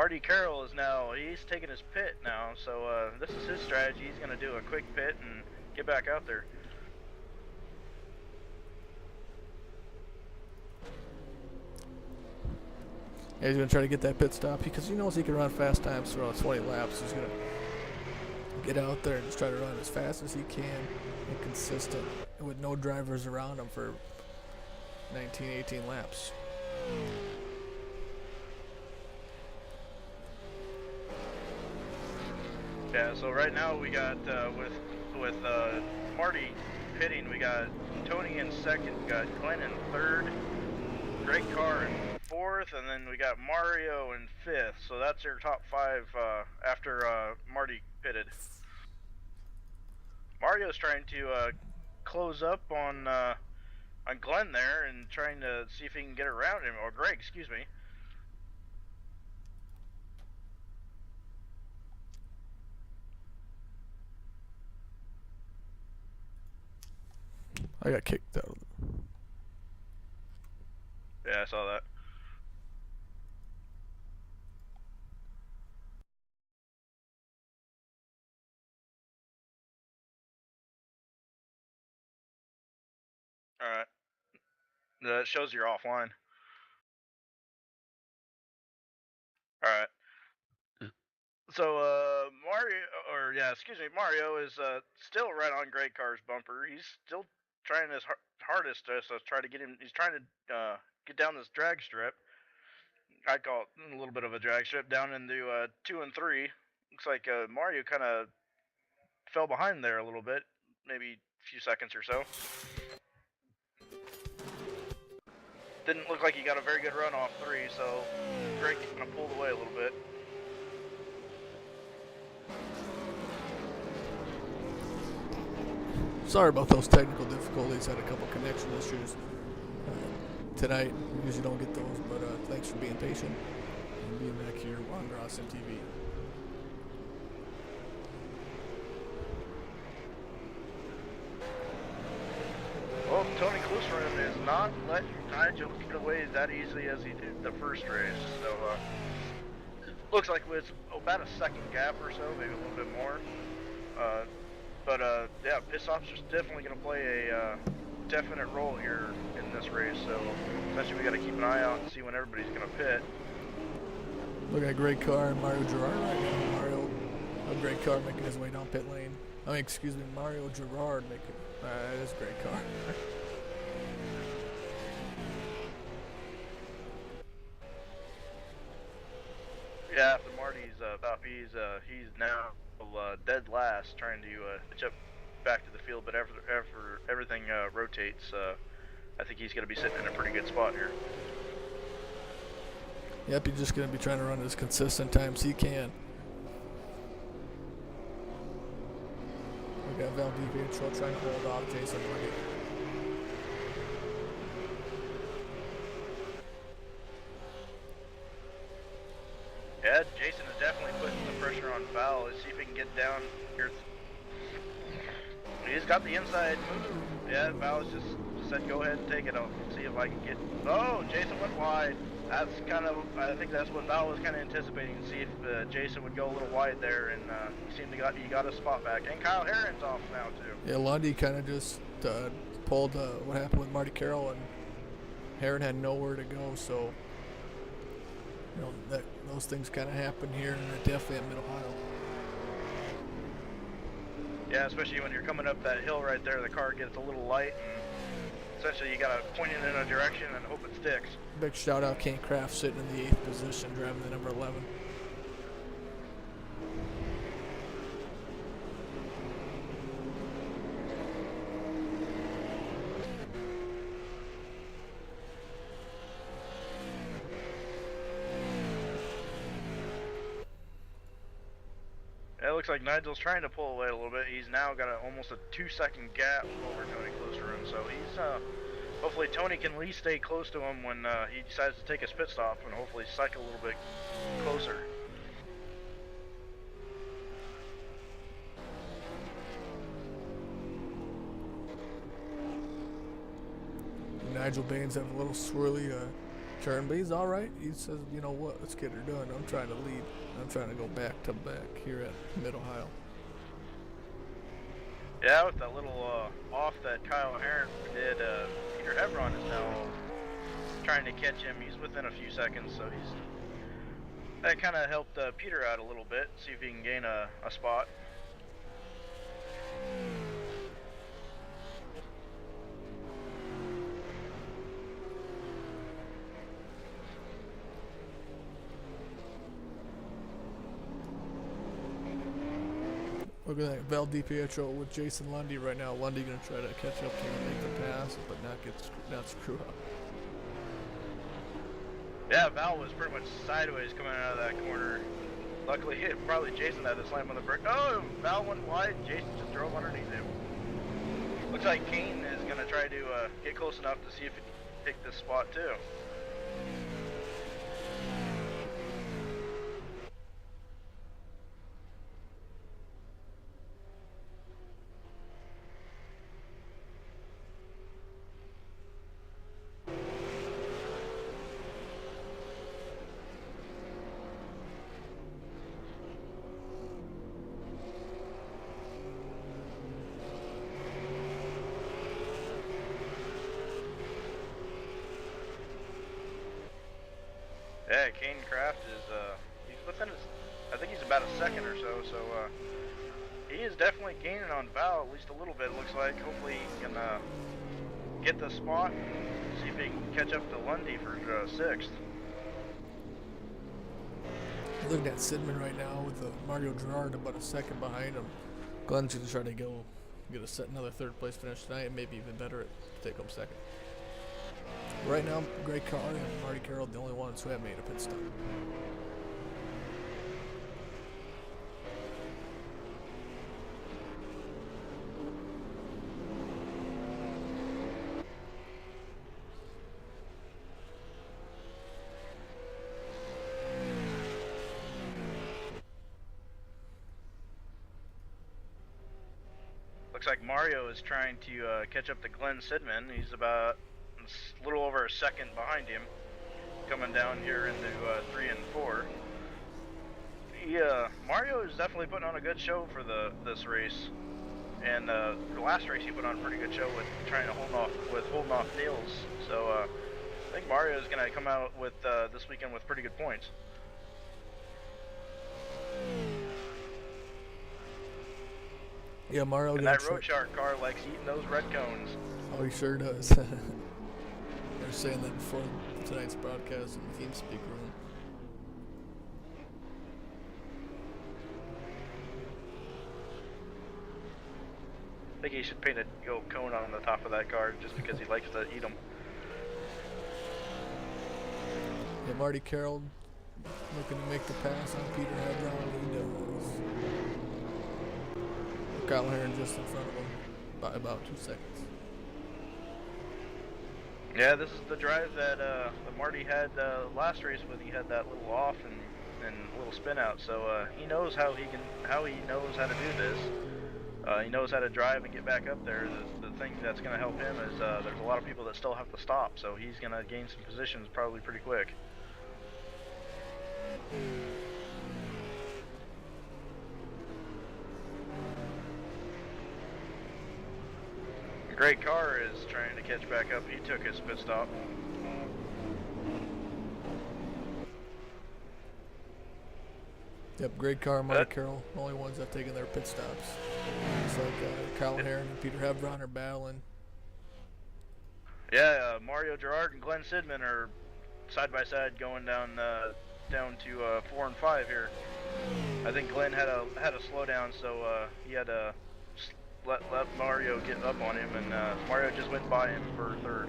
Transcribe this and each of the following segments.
Marty Carroll is now, he's taking his pit now, so this is his strategy. He's going to do a quick pit and get back out there. Yeah, he's going to try to get that pit stop because he knows he can run fast times throughout 20 laps. He's going to get out there and just try to run as fast as he can and consistent with no drivers around him for 19, 18 laps. Yeah, so right now we got with Marty pitting, we got Tony in second, we got Glenn in third, Greg Carr in fourth, and then we got Mario in fifth. So that's your top five after Marty pitted. Mario's trying to close up on Glenn there and trying to see if he can get around him, or Greg, excuse me. I got kicked out. Yeah, I saw that. Alright. That shows you're offline. Alright. So, Mario is still right on Greg Carr's bumper. He's still trying his hardest to try to get him. He's trying to get down this drag strip. I call it a little bit of a drag strip down into 2 and 3. Looks like Mario kind of fell behind there a little bit, maybe a few seconds or so. Didn't look like he got a very good run off 3, so Greg kind of pulled away a little bit. Sorry about those technical difficulties. Had a couple connection issues tonight. Usually don't get those, but thanks for being patient and being back here on GRAsim TV. Well, Tony Kluserin is not letting Nigel get away that easily as he did the first race. So, looks like it's about a second gap or so, maybe a little bit more. Yeah, pit stops is definitely going to play a definite role here in this race. So, essentially, we got to keep an eye out and see when everybody's going to pit. Look at Greg Carr and Mario Gerard right now. Greg Carr making his way down pit lane. I mean, excuse me, Mario Gerard making. That is Greg Carr. Yeah, after Marty's stop, he's now dead last, trying to pitch up back to the field. But after everything rotates, I think he's going to be sitting in a pretty good spot here. Yep, he's just going to be trying to run as consistent times he can. We got Valdivia trying to hold off Jason Lundy. Yeah, Jason is definitely putting the pressure on Val. Let's see if he can get down here. He's got the inside move. Yeah, Val just said go ahead and take it. I'll see if I can get. Oh, Jason went wide. That's kind of, I think that's what Val was kind of anticipating, to see if Jason would go a little wide there, and he seemed to he got a spot back. And Kyle Herron's off now too. Yeah, Lundy kind of just pulled what happened with Marty Carroll, and Herron had nowhere to go. So you know those things kind of happen here, and definitely at Mid-Ohio. Yeah, especially when you're coming up that hill right there, the car gets a little light, and essentially you gotta point it in a direction and hope it sticks. Big shout out Kane Kraft sitting in the 8th position, driving the number 11. It looks like Nigel's trying to pull away a little bit. He's now got almost a 2-second gap over Tony Kluserin, so he's hopefully Tony can at least stay close to him when he decides to take his pit stop, and hopefully cycle a little bit closer. Nigel Baines have a little swirly turn, but he's all right. He says, you know what, let's get her done. I'm trying to lead. I'm trying to go back to back here at Mid Ohio. Yeah, with that little off that Kyle Herron did, Peter Hebron is now trying to catch him. He's within a few seconds, so that kind of helped Peter out a little bit. See if he can gain a spot. Look at that, Val DiPietro with Jason Lundy right now. Lundy gonna try to catch up to him and make the pass, but not screw up. Yeah, Val was pretty much sideways coming out of that corner. Luckily, probably Jason had to slam on the brake. Oh, Val went wide. Jason just drove underneath him. Looks like Kane is going to try to get close enough to see if he can pick this spot too. Yeah, Kane Kraft is he's within his, I think he's about a second or so. So he is definitely gaining on Val at least a little bit. It looks like. Hopefully he can get the spot and see if he can catch up to Lundy for sixth. Looking at Sidman right now with Mario Girard about a second behind him. Glenn's gonna try to get another third place finish tonight, and maybe even better at take home second. Right now, Greg Carr and Marty Carroll, the only ones who have made a pit stop. Looks like Mario is trying to catch up to Glenn Sidman. He's about a little over a second behind him, coming down here into 3 and 4. Mario is definitely putting on a good show for this race, and the last race he put on a pretty good show with trying to holding off Niels. So I think Mario is going to come out with this weekend with pretty good points. Yeah, Mario. And that Road Shark car likes eating those red cones. Oh, he sure does. They're saying that before tonight's broadcast in the TeamSpeak room. I think he should paint a cone on the top of that car just because he likes to eat them. Yeah, Marty Carroll looking to make the pass on Peter Hebron. He does. Kyle Herron just in front of him by about 2 seconds. Yeah, this is the drive that Marty had last race with. He had that little off and a little spin out, so he knows how he knows how to do this. He knows how to drive and get back up there. The thing that's going to help him is there's a lot of people that still have to stop, so he's going to gain some positions probably pretty quick. Great car is trying to catch back up. He took his pit stop. Yep, great car, Marty Carroll. Only ones that have taken their pit stops. It's like Kyle Herron and Peter Hebron are battling. Yeah, Mario Girard and Glenn Sidman are side by side going down to 4 and 5 here. I think Glenn had a slowdown, so he had to let Mario get up on him, and Mario just went by him for third.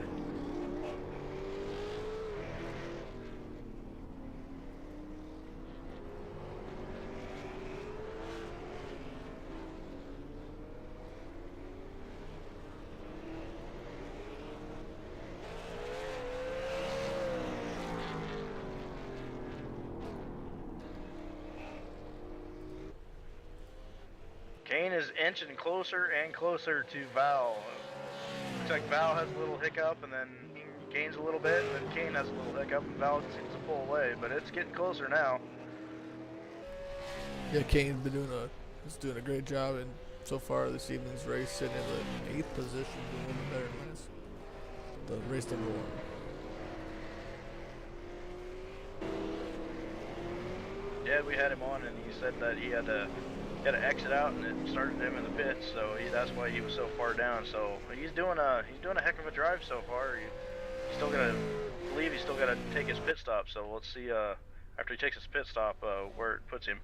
Kane is inching closer and closer to Val. Looks like Val has a little hiccup, and then gains a little bit, and then Kane has a little hiccup, and Val seems to pull away, but it's getting closer now. Yeah, Kane's been doing a great job, and so far this evening's race, sitting in the 8th position, doing a little bit better than last. The race number 1. Yeah, we had him on, and he said that he had to exit out, and it started him in the pits, so that's why he was so far down. So he's doing a heck of a drive so far. He's still got to take his pit stop. So let's see after he takes his pit stop where it puts him.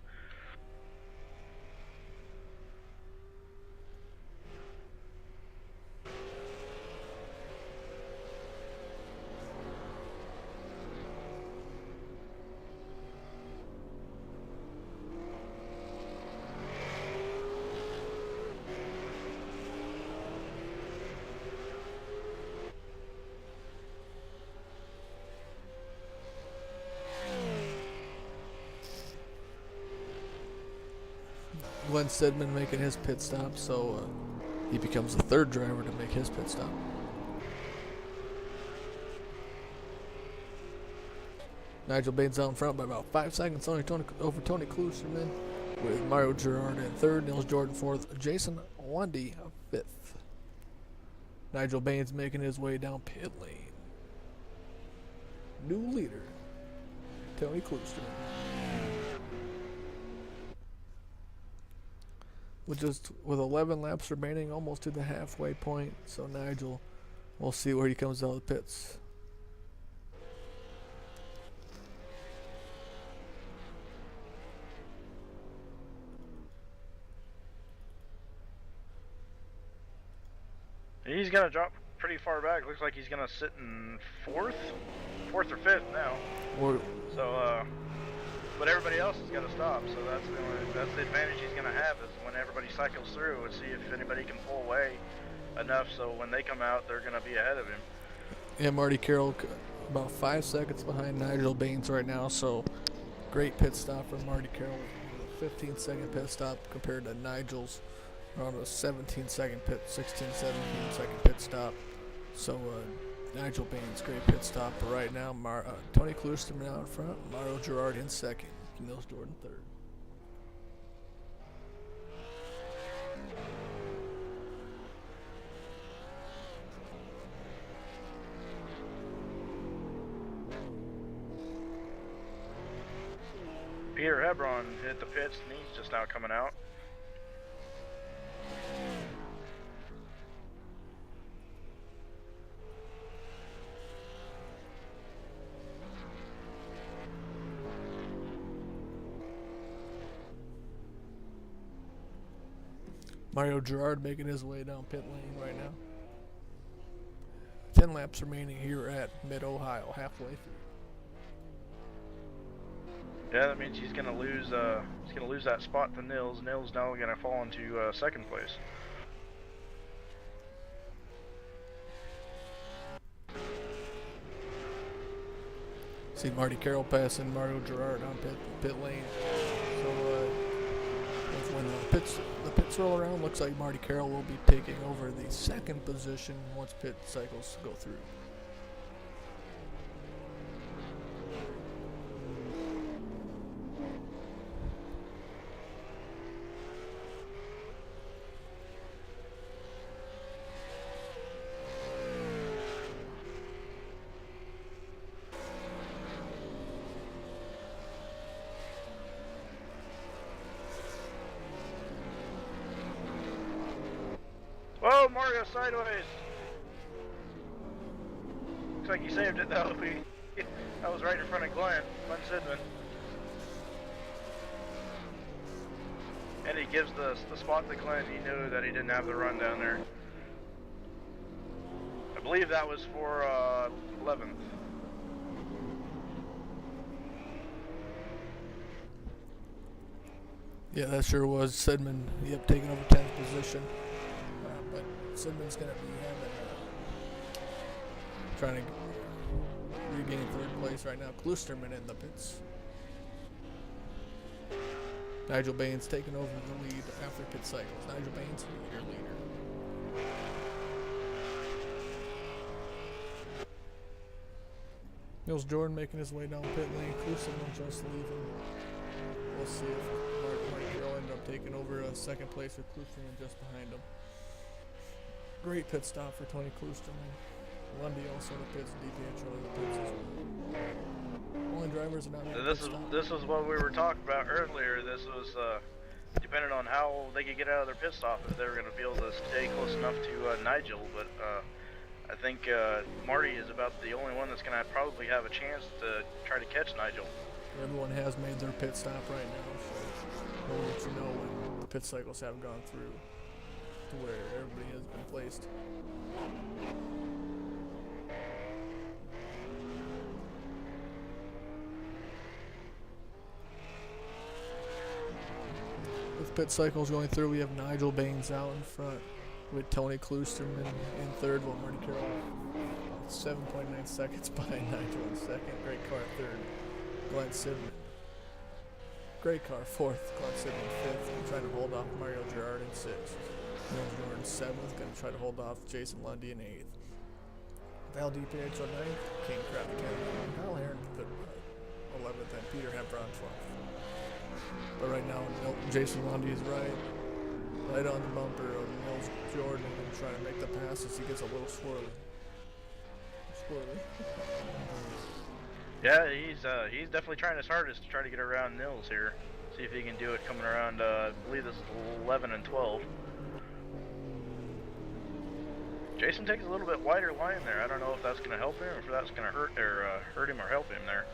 Glenn Stedman making his pit stop, so he becomes the 3rd driver to make his pit stop. Nigel Baines out in front by about 5 seconds over Tony Klusterman, with Mario Girard in 3rd, Nils Jordan 4th, Jason Lundy 5th. Nigel Baines making his way down pit lane. New leader, Tony Klusterman. With 11 laps remaining, almost to the halfway point, so Nigel, we'll see where he comes out of the pits. He's gonna drop pretty far back. Looks like he's gonna sit in 4th or 5th now. But everybody else has got to stop. So that's the advantage he's gonna have, is when everybody cycles through and see if anybody can pull away enough. So when they come out, they're gonna be ahead of him. Yeah, Marty Carroll about 5 seconds behind Nigel Baines right now. So great pit stop from Marty Carroll. 15-second pit stop compared to Nigel's around a 17-second pit, 17 pit stop. So Nigel Baines, great pit stop. But right now, Tony Klusterman out in front, Mario Girard in 2nd, Nils Jordan 3rd. Peter Hebron hit the pits, and he's just now coming out. Mario Girard making his way down pit lane right now. 10 laps remaining here at Mid-Ohio, halfway through. Yeah, that means he's gonna lose that spot to Nils. Nils now gonna fall into 2nd place. See Marty Carroll passing Mario Girard on pit lane. So when the pits roll around, looks like Marty Carroll will be taking over the 2nd position once pit cycles go through. Whoa, Mario sideways! Looks like he saved it though. That was right in front of Glenn Sidman. And he gives the spot to Glenn. He knew that he didn't have the run down there. I believe that was for 11th. Yeah, that sure was. Sidman, taking over 10th position. But Sidman's going to be trying to regain 3rd place right now. Klusterman in the pits. Nigel Baines taking over the lead after pit cycles. Nigel Baines, your leader. Nils Jordan making his way down pit lane. Kluseman just leaving. We'll see if Mark will end up taking over a second place with Kluseman just behind him. Great pit stop for Tony Kluseman. Lundy also in the pits, DiPietro in the pits as well. Only drivers are not making pit stop. This was what we were talking about earlier. This was depending on how they could get out of their pit stop, if they were going to be able to stay close enough to Nigel, but I think Marty is about the only one that's going to probably have a chance to try to catch Nigel. Everyone has made their pit stop right now, so we'll let you know when the pit cycles have gone through to where everybody has been placed. With pit cycles going through, we have Nigel Baines out in front with Tony Klusterman in third, while Marty Carroll 7.9 seconds behind Nigel in second. Great car third. Glenn Sidman. Great car fourth. Glenn Sidman fifth. Trying to hold off Mario Girard in sixth. Neil Jordan seventh. Going to try to hold off Jason Lundy in eighth. Val DiPietro ninth. King Crab 10th. Kyle Heron 11th. And Peter Hembron 12th. But right now, Jason Lundy is right on the bumper of Nils Jordan and trying to make the pass as he gets a little swirly. Yeah, he's definitely trying his hardest to try to get around Nils here. See if he can do it coming around, I believe this is 11 and 12. Jason takes a little bit wider line there. I don't know if that's going to help him or if that's going to hurt him or help him there.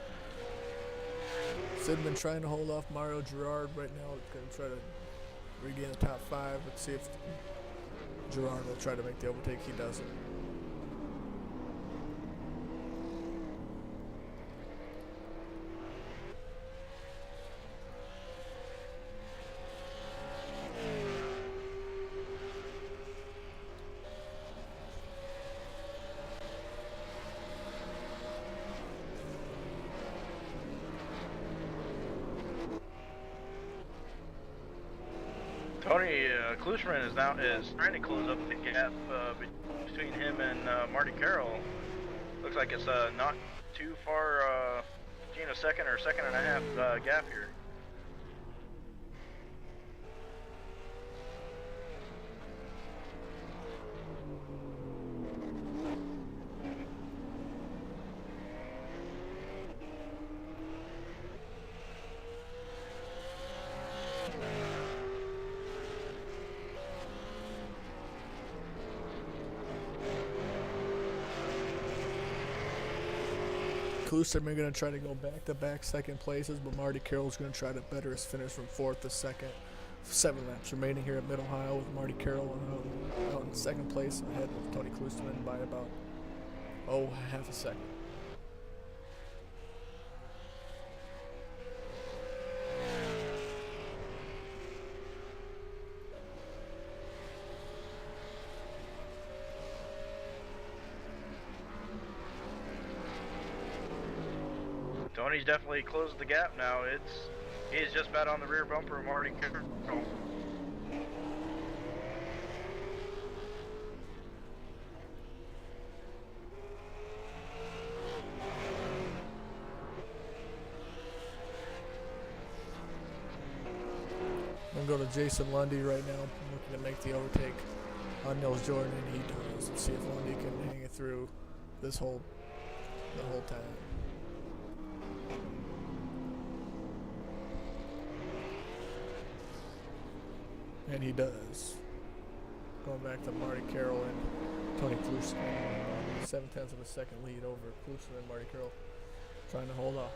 Sidman trying to hold off Mario Girard right now. Going to try to regain the top five. Let's see if Girard will try to make the overtake. He doesn't. Tony Klusterman is trying to close up the gap between him and Marty Carroll. Looks like it's not too far, between a second or second and a half gap here. Klusterman going to try to go back-to-back second places, but Marty Carroll's going to try to better his finish from fourth to second. 7 laps remaining here at Mid-Ohio with Marty Carroll out in second place ahead of Tony Klusterman by about, half a second. Tony's definitely closed the gap now. He's just about on the rear bumper of Marty Carroll. I'm going to go to Jason Lundy right now, looking to make the overtake on Nils Jordan, and he does. Let's see if Lundy can hang it through the whole time. And he does. Going back to Marty Carroll and Tony Klusterman. 7/10 of a second lead over Klusterman and Marty Carroll. Trying to hold off.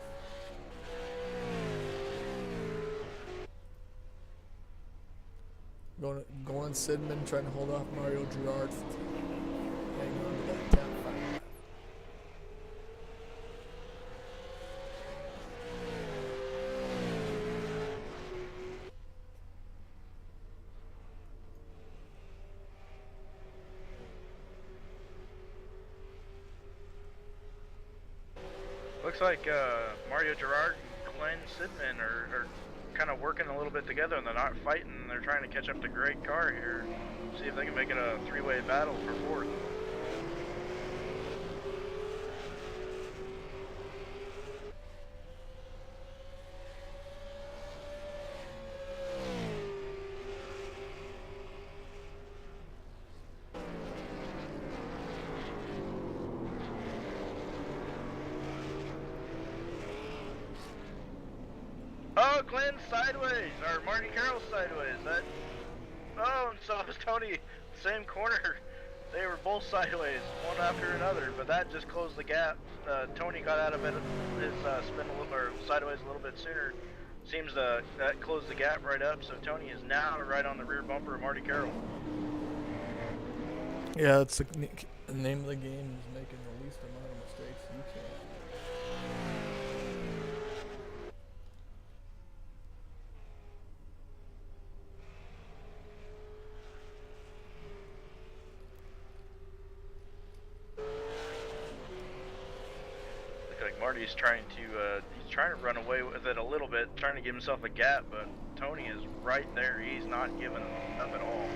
Glenn Sidman trying to hold off Mario Girard. Hanging on to that top five. Looks like Mario Girard and Glenn Sidman are kind of working a little bit together, and they're not fighting. They're trying to catch up to Great Car here. See if they can make it a three-way battle for fourth. Oh, Glenn's sideways, or Marty Carroll's sideways. Oh, and so was Tony. Same corner. They were both sideways, one after another, but that just closed the gap. Tony got out of it, his spin a little, or sideways a little bit sooner. Seems that closed the gap right up, so Tony is now right on the rear bumper of Marty Carroll. Yeah, it's the name of the game is making the least amount of mistakes you can. Look like Marty's trying to run away with it a little bit, trying to give himself a gap, but Tony is right there. He's not giving up at all.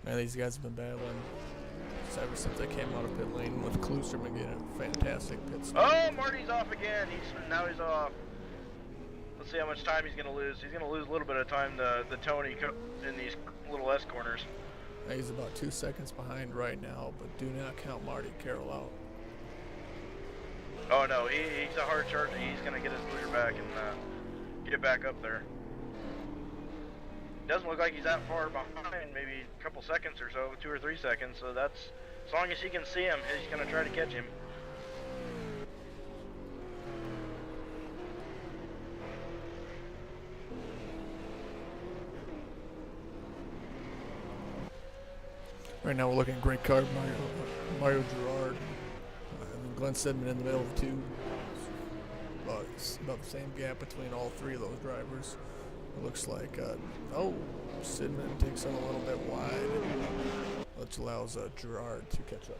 Man, these guys have been battling ever since they came out of pit lane with Klusterman getting a fantastic pit stop. Oh, Marty's off again. Now he's off. Let's see how much time he's going to lose. He's going to lose a little bit of time to Tony in these little S corners. He's about 2 seconds behind right now, but do not count Marty Carroll out. Oh no, he's a hard charger. He's going to get his leader back and get it back up there. Doesn't look like he's that far behind, maybe a couple seconds or so, 2 or 3 seconds, so that's, as long as he can see him, he's going to try to catch him. Right now we're looking at great card, Mario Gerard, and Glenn Sidman in the middle of the two. It's about the same gap between all three of those drivers. It looks like, Sidman takes him a little bit wide, which allows Gerard to catch up.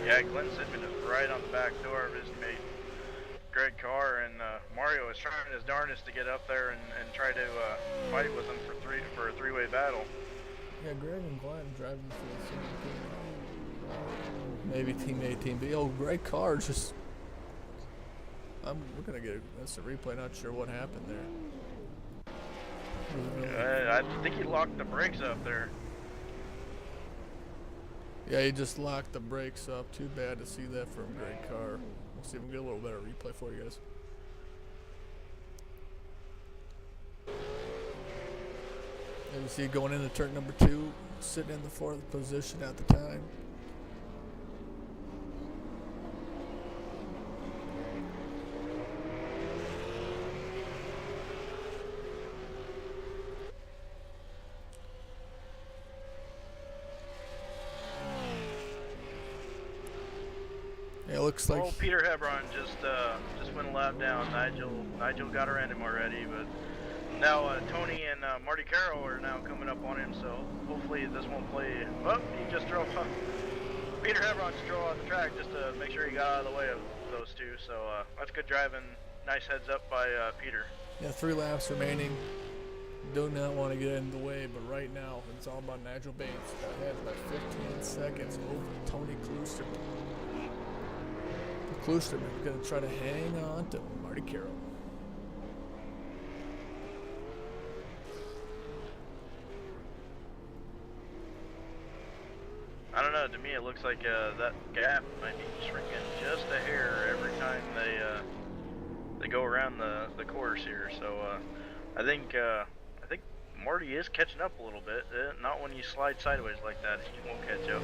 Yeah, Glenn Sidman is right on the back door of his mate, Greg Carr, and Mario is trying his darndest to get up there and try to fight with him for a three-way battle. Yeah, Greg and Glenn driving for the same team. Maybe team A, team B. Oh, Greg Carr just... we're going to get that's a replay, not sure what happened there. I think he locked the brakes up there. Yeah, he just locked the brakes up. Too bad to see that from Greg Carr. We'll see if we can get a little better replay for you guys. And you see going into turn number 2, sitting in the 4th position at the time. It looks like Peter Hebron just went a lap down. Nigel got around him already, but now Tony and Marty Carroll are now coming up on him. So hopefully this won't play. Oh, he just drove. Peter Hebron just drove off the track just to make sure he got out of the way of those two. So that's good driving. Nice heads up by Peter. Yeah, 3 laps remaining. Do not want to get in the way, but right now it's all about Nigel Bates. Ahead by 15 seconds over Tony Klusterman. Klusterman is going to try to hang on to Marty Carroll. I don't know. To me, it looks like that gap might be shrinking just a hair every time they go around the course here. So I think Marty is catching up a little bit. Not when you slide sideways like that, he won't catch up.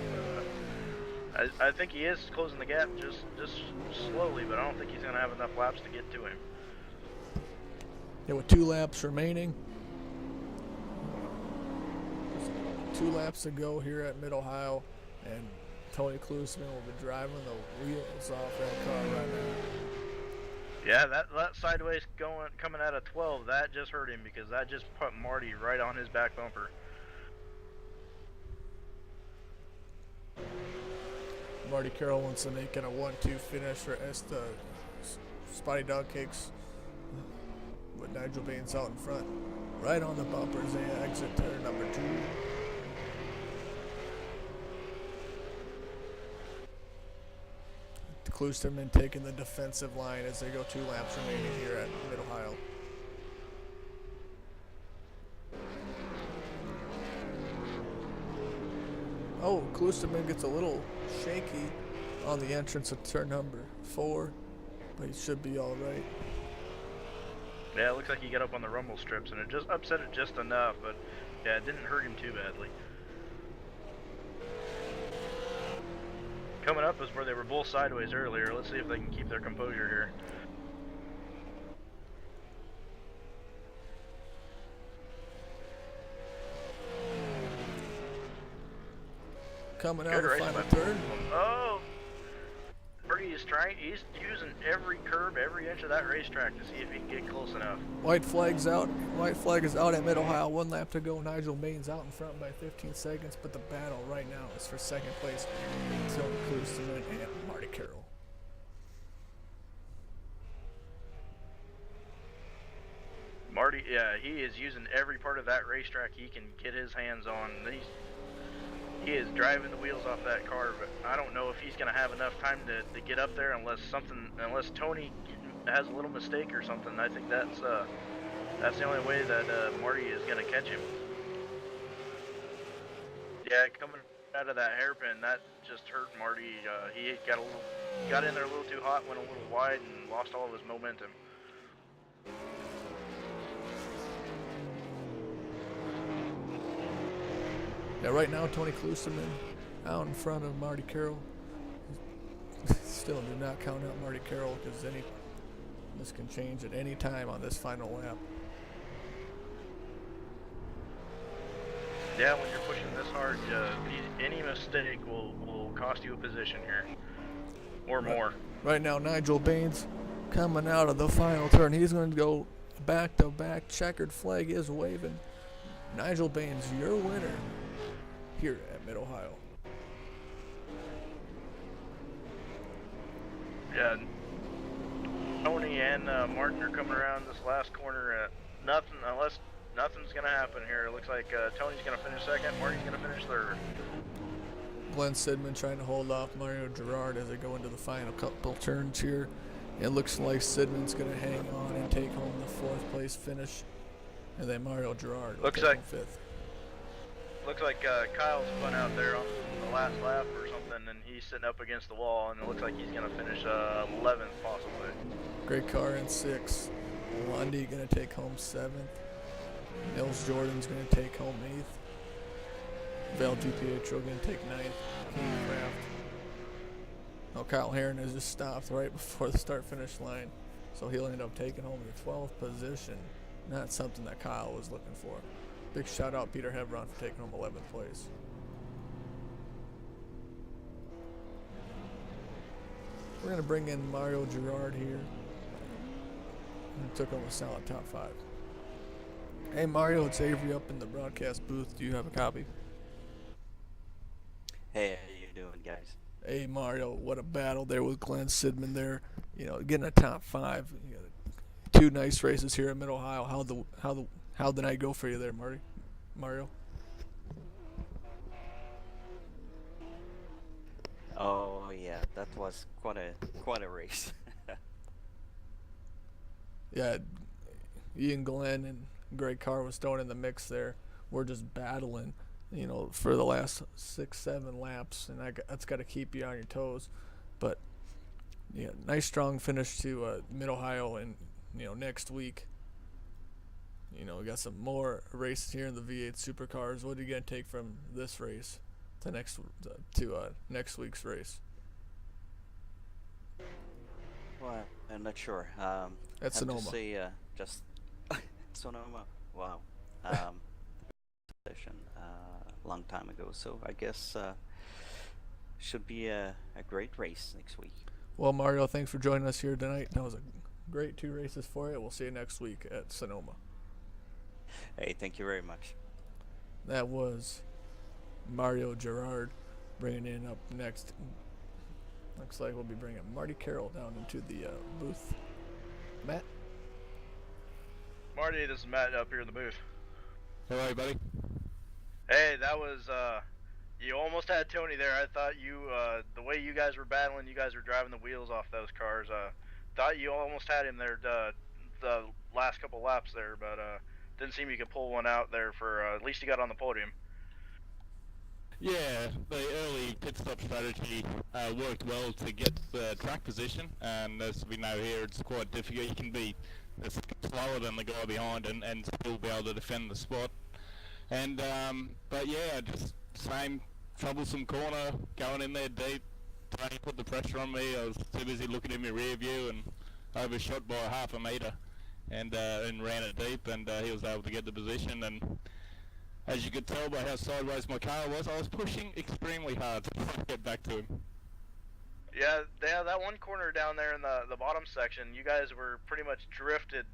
I think he is closing the gap just slowly, but I don't think he's going to have enough laps to get to him. Yeah, with 2 laps remaining. 2 laps to go here at Mid-Ohio, and Tony Klusterman will be driving the wheels off that car right now. Yeah, that sideways coming out of 12, that just hurt him because that just put Marty right on his back bumper. Marty Carroll wants to make it a 1-2 finish for Spotty Dog Cakes with Nigel Baines out in front. Right on the bumpers, they exit turn number 2. Kloosterman taking the defensive line as they go 2 laps remaining here at Mid-Ohio. Oh, Kloosterman gets a little shaky on the entrance of turn number 4, but he should be all right. Yeah, it looks like he got up on the rumble strips, and it just upset it just enough, but yeah, it didn't hurt him too badly. Coming up is where they were both sideways earlier. Let's see if they can keep their composure here. Coming out of the final turn. Oh! He's using every curb, every inch of that racetrack to see if he can get close enough. White flag's out. White flag is out at Mid-Ohio. 1 lap to go. Nigel Baines out in front by 15 seconds, but the battle right now is for second place. Tony Kloosterman and Marty Carroll. Marty, yeah, he is using every part of that racetrack he can get his hands on. He is driving the wheels off that car, but I don't know if he's going to have enough time to get up there unless Tony has a little mistake or something. I think that's the only way that Marty is going to catch him. Yeah, coming out of that hairpin, that just hurt Marty. He got in there a little too hot, went a little wide, and lost all of his momentum. Yeah, right now Tony Kloosterman out in front of Marty Carroll. Still do not count out Marty Carroll because this can change at any time on this final lap. Yeah, when you're pushing this hard, any mistake will cost you a position here, or more. Right now, Nigel Baines coming out of the final turn. He's going to go back-to-back. Checkered flag is waving. Nigel Baines, your winner here at Mid-Ohio. Yeah, Tony and Martin are coming around this last corner. Nothing's going to happen here. It looks like Tony's going to finish second, Marty's going to finish third. Glenn Sidman trying to hold off Mario Girard as they go into the final couple turns here. It looks like Sidman's going to hang on and take home the 4th place finish. And then Mario Girard will take home 5th. Looks like Kyle's spun out there on the last lap or something, and he's sitting up against the wall, and it looks like he's going to finish 11th possibly. Great car in 6th. Lundy going to take home 7th. Nils Jordan's going to take home 8th. Val DiPietro going to take 9th. King Craft. Oh, Kyle Herron has just stopped right before the start-finish line, so he'll end up taking home the 12th position. Not something that Kyle was looking for. Big shout out Peter Hebron for taking home 11th place. We're going to bring in Mario Girard here. He took home a solid top 5. Hey Mario, it's Avery up in the broadcast booth. Do you have a copy? Hey, how you doing, guys? Hey Mario, what a battle there with Glenn Sidman there. You know, getting a top 5. You know, 2 nice races here at Mid-Ohio. How'd the night go for you there, Mario? Oh yeah, that was quite a race. Yeah, Ian Glenn and Greg Carr was thrown in the mix there. We're just battling, you know, for the last 6-7 laps, and that's got to keep you on your toes. But yeah, nice strong finish to Mid-Ohio, and you know, next week, you know, we got some more races here in the V8 Supercars. What are you gonna take from this race to next week's race? Well, I'm not sure. At Sonoma. To say, just Sonoma. Wow. Session long time ago. So I guess should be a great race next week. Well, Mario, thanks for joining us here tonight. That was a great 2 races for you. We'll see you next week at Sonoma. Hey, thank you very much. That was Mario Girard bringing in up next Looks like we'll be bringing Marty Carroll down into the booth. Matt? Marty, this is Matt up here in the booth. Hello, buddy. Hey, that was you almost had Tony there. I thought you the way you guys were battling, you guys were driving the wheels off those cars. Thought you almost had him there the last couple laps there, but didn't seem you could pull one out there for at least you got on the podium. Yeah, the early pit stop strategy worked well to get the track position, and as we know here, it's quite difficult. You can be slower than the guy behind and still be able to defend the spot. And but yeah, just same troublesome corner going in there deep. Tony put the pressure on me. I was too busy looking in my rear view and overshot by half a metre, and ran it deep, and he was able to get the position. And as you could tell by how sideways my car was, I was pushing extremely hard to try and get back to him. Yeah, that one corner down there in the bottom section, you guys were pretty much drifted,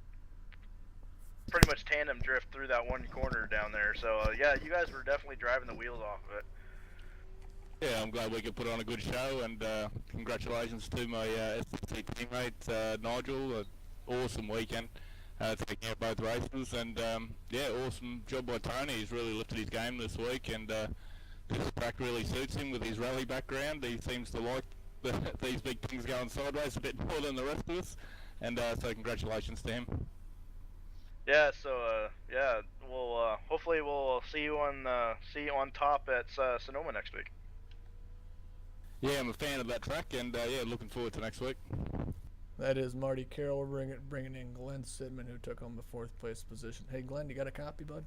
pretty much tandem drift through that one corner down there. So yeah, you guys were definitely driving the wheels off of it. Yeah, I'm glad we could put on a good show, and congratulations to my STC teammate Nigel. Awesome weekend, taking out both races, and yeah, awesome job by Tony. He's really lifted his game this week, and this track really suits him with his rally background. He seems to like these big things going sideways a bit more than the rest of us, and so congratulations to him. Yeah, so yeah, we'll hopefully we'll see you on top at Sonoma next week. Yeah, I'm a fan of that track, and yeah, looking forward to next week. That is Marty Carroll. We're bringing in Glenn Sidman, who took home the fourth place position. Hey, Glenn, you got a copy, bud?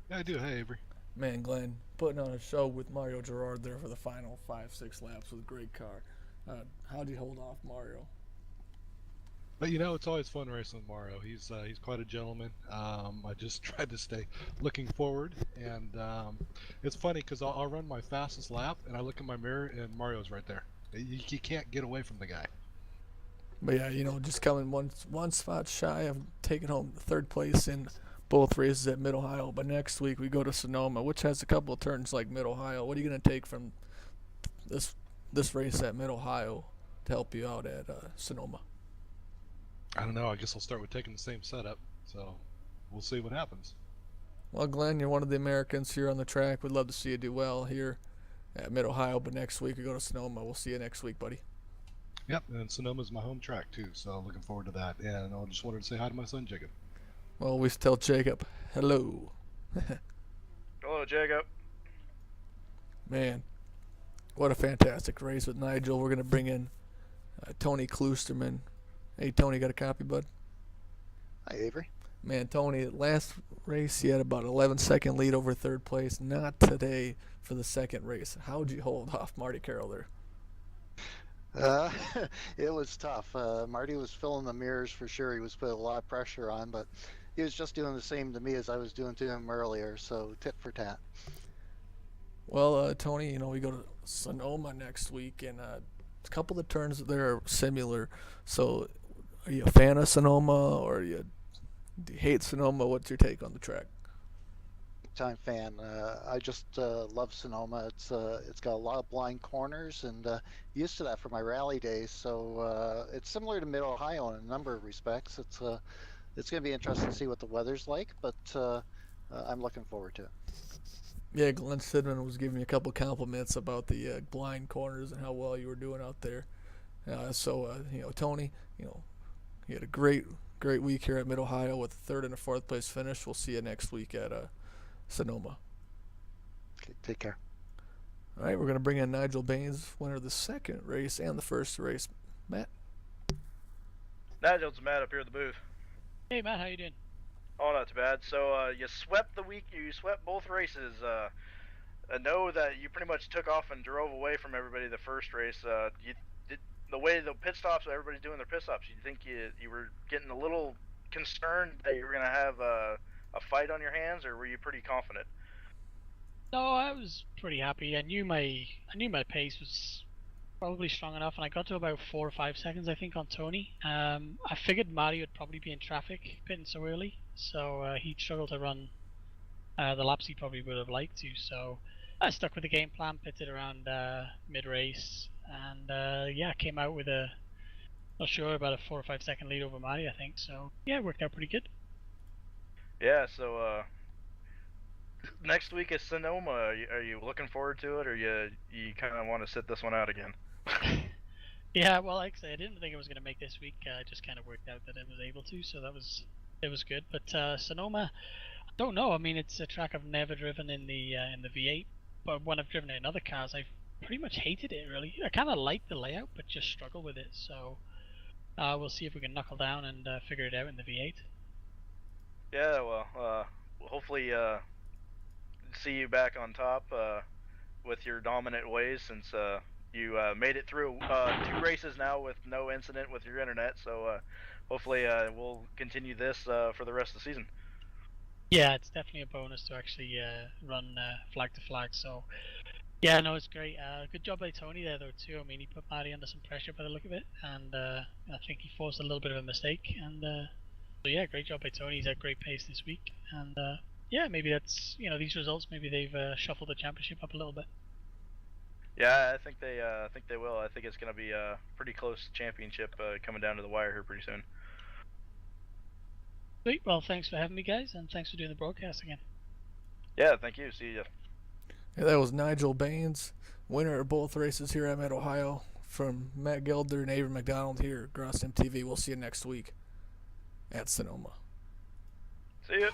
Yeah, I do. Hey, Avery. Man, Glenn, putting on a show with Mario Gerard there for the final 5-6 laps with a great car. How'd you hold off Mario? But it's always fun racing with Mario. He's quite a gentleman. I just tried to stay looking forward, and it's funny because I'll run my fastest lap, and I look in my mirror, and Mario's right there. You can't get away from the guy. But yeah, just coming one spot shy of taking home third place in both races at Mid-Ohio. But next week we go to Sonoma, which has a couple of turns like Mid-Ohio. What are you going to take from this race at Mid-Ohio to help you out at Sonoma? I don't know. I guess I'll start with taking the same setup. So we'll see what happens. Well, Glenn, you're one of the Americans here on the track. We'd love to see you do well here at Mid-Ohio. But next week we go to Sonoma. We'll see you next week, buddy. Yep, and Sonoma's my home track too, so looking forward to that. And I just wanted to say hi to my son Jacob. Well, we tell Jacob hello. Hello, Jacob. Man, what a fantastic race with Nigel. We're going to bring in Tony Kloosterman. Hey, Tony, got a copy, bud? Hi, Avery. Man, Tony, last race he had about 11-second lead over third place. Not today for the second race. How'd you hold off Marty Carroll there? Uh, it was tough. Marty was filling the mirrors for sure. He was putting a lot of pressure on, but he was just doing the same to me as I was doing to him earlier, so tit for tat. Well, Tony, we go to Sonoma next week, and a couple of the turns there are similar. So, are you a fan of Sonoma, or do you hate Sonoma? What's your take on the track? Time fan. I just love Sonoma. It's got a lot of blind corners, and used to that for my rally days. So it's similar to Mid Ohio in a number of respects. It's going to be interesting to see what the weather's like, but I'm looking forward to it. Yeah, Glenn Sidman was giving me a couple compliments about the blind corners and how well you were doing out there. Tony, you had a great week here at Mid Ohio with a third and a fourth place finish. We'll see you next week at Sonoma. Okay, take care. All right, we're going to bring in Nigel Baines, winner of the second race and the first race. Matt? Nigel's Matt up here at the booth. Hey Matt, how you doing? Oh, not too bad. So you swept both races. I know that you pretty much took off and drove away from everybody the first race. You did the way the pit stops, everybody's doing their pit stops. You think you were getting a little concerned that you were gonna have a fight on your hands, or were you pretty confident? No, I was pretty happy. I knew my pace was probably strong enough, and I got to about 4 or 5 seconds, I think, on Tony. I figured Mario would probably be in traffic pitting so early, so he'd struggle to run the laps he probably would have liked to. So I stuck with the game plan, pitted around mid-race, and yeah, came out with a, not sure, about a 4 or 5 second lead over Matty, I think. So yeah, it worked out pretty good. Yeah. So next week is Sonoma. Are you looking forward to it, or you kind of want to sit this one out again? Yeah, well, like I say, I didn't think it was going to make this week. It just kind of worked out that it was able to, so it was good. But Sonoma, I don't know. I mean, it's a track I've never driven in the V8, but when I've driven it in other cars, I've pretty much hated it. Really, I kind of like the layout, but just struggle with it. So we'll see if we can knuckle down and figure it out in the V8. Yeah. Well, hopefully see you back on top with your dominant ways, since you made it through 2 races now with no incident with your internet. So hopefully we'll continue this for the rest of the season. Yeah, it's definitely a bonus to actually run flag to flag. So yeah, no, it's great. Good job by Tony there, though, too. I mean, he put Matty under some pressure by the look of it, and I think he forced a little bit of a mistake. And so yeah, great job by Tony. He's at great pace this week, and yeah, maybe that's, these results. Maybe they've shuffled the championship up a little bit. Yeah, I think they will. I think it's going to be a pretty close championship coming down to the wire here pretty soon. Sweet. Well, thanks for having me, guys, and thanks for doing the broadcast again. Yeah, thank you. See ya. Yeah, that was Nigel Baines, winner of both races here at Mid Ohio, from Matt Gelder and Avery McDonald here at GRAsim TV. We'll see you next week at Sonoma. See ya.